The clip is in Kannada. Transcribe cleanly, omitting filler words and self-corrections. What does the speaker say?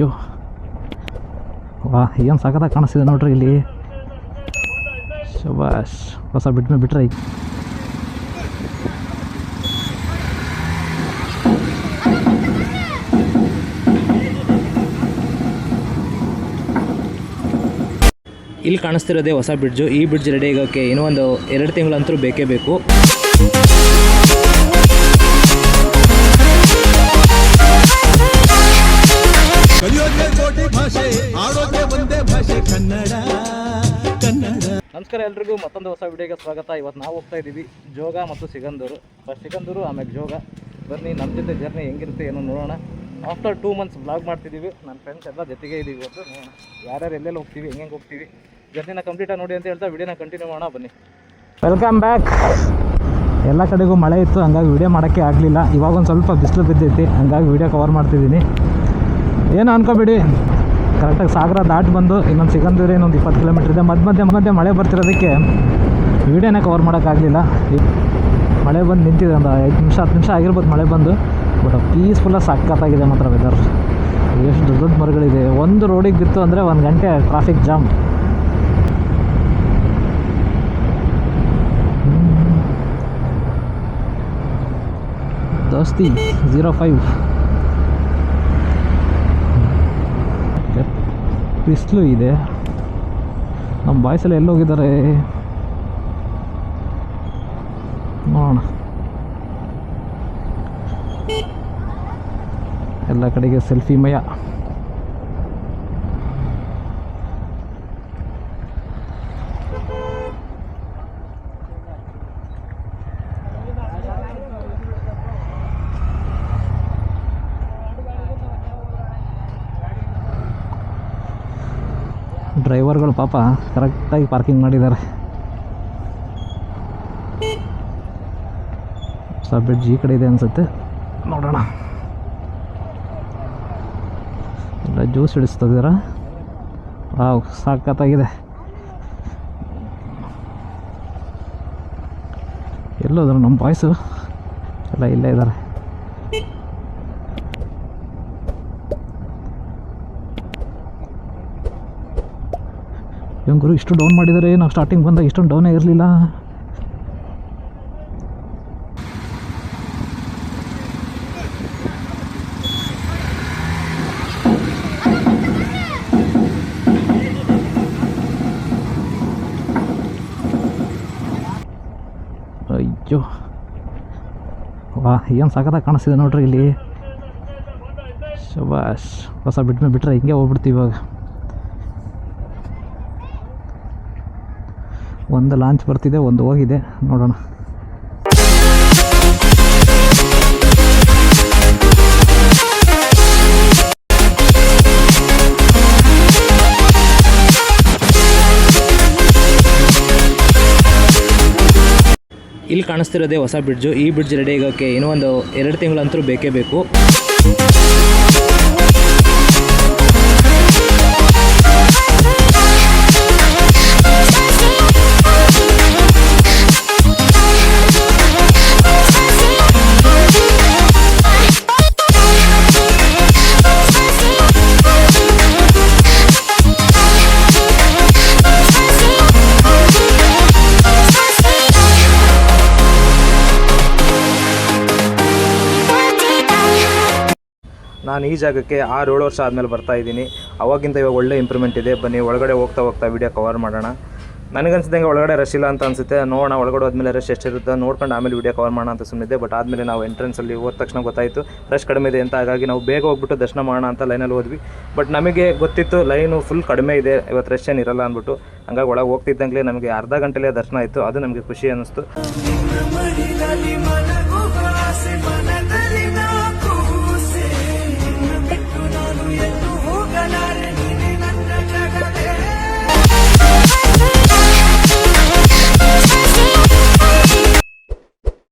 ಅಯ್ಯೋ ವಾ ಏನು ಸಖತ್ತಾಗಿ ಕಾಣಿಸ್ತಿದೆ ನೋಡ್ರಿ ಇಲ್ಲಿ. ಶಬಾಷ್, ಹೊಸ ಬಿಟ್ರೆ ಇಲ್ಲಿ ಕಾಣಿಸ್ತಿರೋದೇ ಹೊಸ ಬ್ರಿಡ್ಜು. ಈ ಬ್ರಿಡ್ಜ್ ರೆಡಿ ಆಗೋಕ್ಕೆ ಇನ್ನೂ ಒಂದು 2 ತಿಂಗಳಂತೂ ಬೇಕೇ ಬೇಕು. ನಮಸ್ಕಾರ ಎಲ್ರಿಗೂ, ಮತ್ತೊಂದು ಹೊಸ ವಿಡಿಯೋಗೆ ಸ್ವಾಗತ. ಇವತ್ತು ನಾವು ಹೋಗ್ತಾ ಇದ್ದೀವಿ ಜೋಗ ಮತ್ತು ಸಿಗಂದೂರು. ಫಸ್ಟ್ ಸಿಗಂದೂರು, ಆಮೇಲೆ ಜೋಗ. ಬನ್ನಿ ನಮ್ಮ ಜೊತೆ ಜರ್ನಿ ಹೆಂಗಿರುತ್ತೆ ಏನೋ ನೋಡೋಣ. ಆಫ್ಟರ್ 2 ಮಂತ್ಸ್ ಬ್ಲಾಗ್ ಮಾಡ್ತಿದ್ದೀವಿ. ನನ್ನ ಫ್ರೆಂಡ್ಸ್ ಎಲ್ಲ ಜೊತೆಗೆ ಇದ್ದೀವಿ. ಇವತ್ತು ನೋಡೋಣ ಯಾರ್ಯಾರು ಎಲ್ಲೆಲ್ಲಿ ಹೋಗ್ತೀವಿ, ಹೆಂಗೆ ಹೋಗ್ತೀವಿ, ಜರ್ನಿನ ಕಂಪ್ಲೀಟಾಗಿ ನೋಡಿ ಅಂತ ಹೇಳ್ತಾ ವಿಡಿಯೋನ ಕಂಟಿನ್ಯೂ ಮಾಡೋಣ. ಬನ್ನಿ. Welcome back. ಎಲ್ಲ ಕಡೆಗೂ ಮಳೆ ಇತ್ತು, ಹಂಗಾಗಿ ವಿಡಿಯೋ ಮಾಡೋಕ್ಕೆ ಆಗಲಿಲ್ಲ. ಇವಾಗ ಒಂದು ಸ್ವಲ್ಪ ಬಿಸಿಲು ಬಿದ್ದೈತಿ, ಹಂಗಾಗಿ ವಿಡಿಯೋ ಕವರ್ ಮಾಡ್ತಿದ್ದೀನಿ. ಏನು ಅನ್ಕೋಬೇಡಿ, ಕರೆಕ್ಟಾಗಿ ಸಾಗರ ದಾಟಿ ಬಂದು ಇನ್ನೊಂದು ಸಿಗಂದೂರು ಇನ್ನೊಂದು 20 ಕಿಲೋಮೀಟ್ರ್ ಇದೆ. ಮಧ್ಯೆ ಮಳೆ ಬರ್ತಿರೋದಕ್ಕೆ ವಿಡಿಯೋನೇ ಕವರ್ ಮಾಡೋಕ್ಕಾಗಲಿಲ್ಲ. ಮಳೆ ಬಂದು ನಿಂತಿದೆ, ಒಂದು 5 ನಿಮಿಷ 10 ನಿಮಿಷ ಆಗಿರ್ಬೋದು ಮಳೆ ಬಂದು. ಬಟ್ ಪೀಸ್ಫುಲ್ಲಾಗಿ ಸಖತ್ತಾಗಿದೆ ಮಾತ್ರ ವೆದರ್. ಎಷ್ಟು ದೊಡ್ಡ ಮರಗಳಿದೆ. ಒಂದು ರೋಡಿಗೆ ಬಿತ್ತು ಅಂದರೆ 1 ಗಂಟೆ ಟ್ರಾಫಿಕ್ ಜಾಮ್. ದೋಸ್ತಿ 05 ಬಿಸಿಲು ಇದೆ. ನಮ್ಮ ಬಾಯ್ಸೆಲ್ಲ ಎಲ್ಲೋಗಿದ್ದಾರೆ ನೋಡೋಣ. ಎಲ್ಲ ಕಡೆಗೆ ಸೆಲ್ಫಿ ಮಯ. ಡ್ರೈವರ್ಗಳು ಪಾಪ ಕರೆಕ್ಟಾಗಿ ಪಾರ್ಕಿಂಗ್ ಮಾಡಿದ್ದಾರೆ. ಹೊಸ ಬ್ರಿಡ್ಜ್ ಈ ಕಡೆ ಇದೆ ಅನಿಸುತ್ತೆ, ನೋಡೋಣ. ಎಲ್ಲ ಜ್ಯೂಸ್ ಹಿಡಿಸ್ತಿದ್ದೀರಾ. ವಾವ್, ಸಖತ್ತಾಗಿದೆ. ಎಲ್ಲೋದ್ರು ನಮ್ಮ ಬಾಯ್ಸು ಎಲ್ಲ ಇಲ್ಲೇ ಇದ್ದಾರೆ. ಗುರು ಇಷ್ಟು ಡೌನ್ ಮಾಡಿದ್ದಾರೆ. ನಾವು ಸ್ಟಾರ್ಟಿಂಗ್ ಬಂದಾಗ ಇಷ್ಟೊಂದು ಡೌನೇ ಇರಲಿಲ್ಲ. ಅಯ್ಯೋ ವಾ, ಏನು ಸಖತ್ತಾಗಿ ಕಾಣಿಸ್ತಿದೆ ನೋಡ್ರಿ ಇಲ್ಲಿ. ಶಬಾಷ್, ಹೊಸ ಬಿಟ್ರೆ ಹಿಂಗೆ ಹೋಗ್ಬಿಡ್ತೀವಿ. ಇವಾಗ ಒಂದು ಲಾಂಚ್ ಬರ್ತಿದೆ, ಒಂದು ಹೋಗಿದೆ, ನೋಡೋಣ. ಇಲ್ಲಿ ಕಾಣಿಸ್ತಿರೋದೇ ಹೊಸ ಬ್ರಿಡ್ಜು. ಈ ಬ್ರಿಡ್ಜ್ ರೆಡಿ ಆಗೋಕ್ಕೆ ಇನ್ನೂ ಒಂದು 2 ತಿಂಗಳಂತೂ ಬೇಕೇ ಬೇಕು. ನಾನು ಈ ಜಾಗಕ್ಕೆ 6-7 ವರ್ಷ ಆದಮೇಲೆ ಬರ್ತಾ ಇದ್ದೀನಿ. ಅವಾಗಿಂತ ಇವಾಗ ಒಳ್ಳೆ ಇಂಪ್ರೂವ್ಮೆಂಟ್ ಇದೆ. ಬನ್ನಿ ಒಳಗಡೆ ಹೋಗ್ತಾ ವಿಡಿಯೋ ಕವರ್ ಮಾಡೋಣ. ನನಗನ್ಸಿದಂಗೆ ಒಳಗಡೆ ರಶ್ ಇಲ್ಲ ಅಂತ ಅನಿಸುತ್ತೆ. ನೋಡೋಣ ಒಳಗಡೆ ಹೋದ್ಮೇಲೆ ರಶ್ ಎಷ್ಟಿರುತ್ತೆ ನೋಡ್ಕೊಂಡು ಆಮೇಲೆ ವಿಡಿಯೋ ಕವರ್ ಮಾಡೋಣ ಅಂತ ಸುಮ್ಮನಿದ್ದೆ. ಬಟ್ ಆದಮೇಲೆ ನಾವು ಎಂಟ್ರೆನ್ಸಲ್ಲಿ ಹೋದ ತಕ್ಷಣ ಗೊತ್ತಾಯಿತು ರಶ್ ಕಡಿಮೆ ಇದೆ ಅಂತ. ಹಾಗಾಗಿ ನಾವು ಬೇಗ ಹೋಗ್ಬಿಟ್ಟು ದರ್ಶನ ಮಾಡೋಣ ಅಂತ ಲೈನಲ್ಲಿ ಹೋದ್ವಿ. ಬಟ್ ನಮಗೆ ಗೊತ್ತಿತ್ತು ಲೈನು ಫುಲ್ ಕಡಿಮೆ ಇದೆ, ಇವತ್ತು ರಶ್ ಏನಿರಲ್ಲ ಅಂದ್ಬಿಟ್ಟು. ಹಂಗಾಗಿ ಒಳಗೆ ಹೋಗ್ತಿದ್ದಂಗೆ ನಮಗೆ ಅರ್ಧ ಗಂಟೆಲೇ ದರ್ಶನ ಆಯಿತು. ಅದು ನಮಗೆ ಖುಷಿ ಅನ್ನಿಸ್ತು.